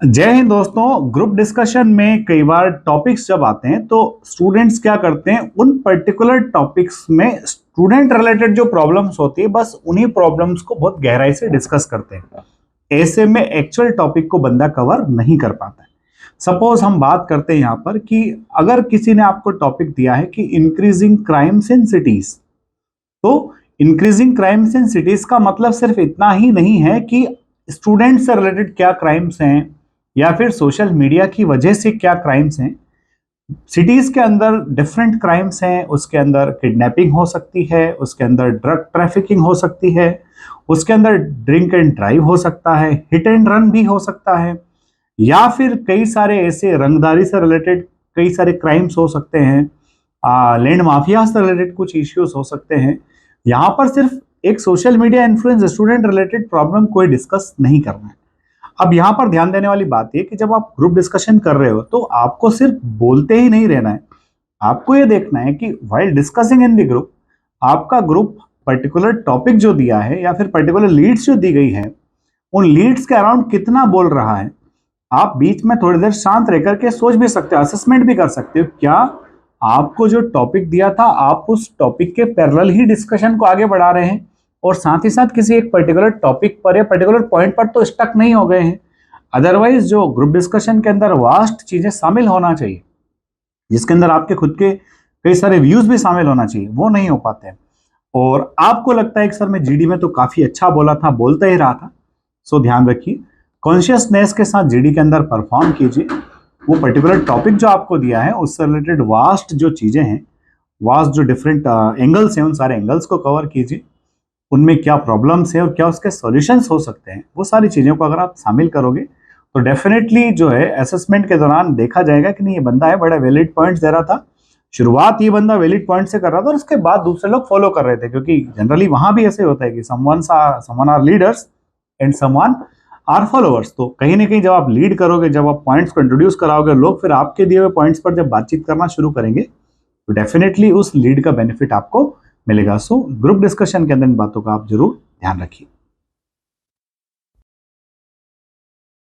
जय हिंद दोस्तों। Group discussion में कई बार टॉपिक्स जब आते हैं तो स्टूडेंट्स क्या करते हैं, उन पर्टिकुलर टॉपिक्स में स्टूडेंट रिलेटेड जो प्रॉब्लम्स होती है बस उन्हीं प्रॉब्लम्स को बहुत गहराई से डिस्कस करते हैं। ऐसे में एक्चुअल टॉपिक को बंदा कवर नहीं कर पाता है। सपोज हम बात करते हैं यहाँ पर कि अगर किसी ने आपको टॉपिक दिया है कि इंक्रीजिंग क्राइम्स इन सिटीज, तो इंक्रीजिंग क्राइम्स इन सिटीज का मतलब सिर्फ इतना ही नहीं है कि स्टूडेंट से रिलेटेड क्या क्राइम्स हैं या फिर सोशल मीडिया की वजह से क्या क्राइम्स हैं। सिटीज के अंदर डिफरेंट क्राइम्स हैं, उसके अंदर किडनैपिंग हो सकती है, उसके अंदर ड्रग ट्रैफिकिंग हो सकती है, उसके अंदर ड्रिंक एंड ड्राइव हो सकता है, हिट एंड रन भी हो सकता है, या फिर कई सारे ऐसे रंगदारी से रिलेटेड कई सारे क्राइम्स हो सकते हैं, लैंड माफिया से रिलेटेड कुछ इश्यूज हो सकते हैं। यहाँ पर सिर्फ एक social media influence student related problem कोई डिस्कस नहीं करना है। अब यहाँ पर ध्यान देने वाली बात यह कि जब आप ग्रुप डिस्कशन कर रहे हो तो आपको सिर्फ बोलते ही नहीं रहना है। आपको ये देखना है कि while discussing in the group आपका ग्रुप पर्टिकुलर टॉपिक जो दिया है या फिर पर्टिकुलर लीड्स जो दी गई है उन लीड्स के अराउंड कितना बोल रहा है। आप बीच में थोड़ी देर शांत रह करके सोच भी सकते हो, असेसमेंट भी कर सकते हो, क्या आपको जो टॉपिक दिया था आप उस टॉपिक के पैरेलल ही डिस्कशन को आगे बढ़ा रहे हैं और साथ ही साथ किसी एक पर्टिकुलर टॉपिक पर या पर्टिकुलर पॉइंट पर तो स्टक नहीं हो गए हैं। अदरवाइज जो ग्रुप डिस्कशन के अंदर वास्ट चीजें शामिल होना चाहिए, जिसके अंदर आपके खुद के कई सारे व्यूज भी शामिल होना चाहिए, वो नहीं हो पाते हैं। और आपको लगता है कि सर मैं जीडी में तो काफी अच्छा बोला था, बोलते ही रहा था, सो ध्यान रखिए, कॉन्शियसनेस के साथ जीडी के अंदर परफॉर्म कीजिए। वो पर्टिकुलर टॉपिक जो आपको दिया है उससे रिलेटेड वास्ट जो चीजें हैं, वास्ट जो डिफरेंट एंगल्स हैं, उन सारे एंगल्स को कवर कीजिए, उनमें क्या प्रॉब्लम्स है और क्या उसके सॉल्यूशंस हो सकते हैं, वो सारी चीज़ों को अगर आप शामिल करोगे तो डेफिनेटली जो है असेसमेंट के दौरान देखा जाएगा कि नहीं ये बंदा है बड़ा वैलिड पॉइंट्स दे रहा था। शुरुआत ये बंदा वैलिड पॉइंट से कर रहा था और उसके बाद दूसरे लोग फॉलो कर रहे थे, क्योंकि जनरली वहां भी ऐसे होता है कि someone are leaders and someone are followers. तो कहीं ना कहीं जब आप लीड करोगे, जब आप पॉइंट्स को इंट्रोड्यूस कराओगे, लोग फिर आपके दिए हुए पॉइंट्स पर जब बातचीत करना शुरू करेंगे तो डेफिनेटली उस लीड का बेनिफिट आपको मिलेगा। सो ग्रुप डिस्कशन के अंदर इन बातों का आप जरूर ध्यान रखिए।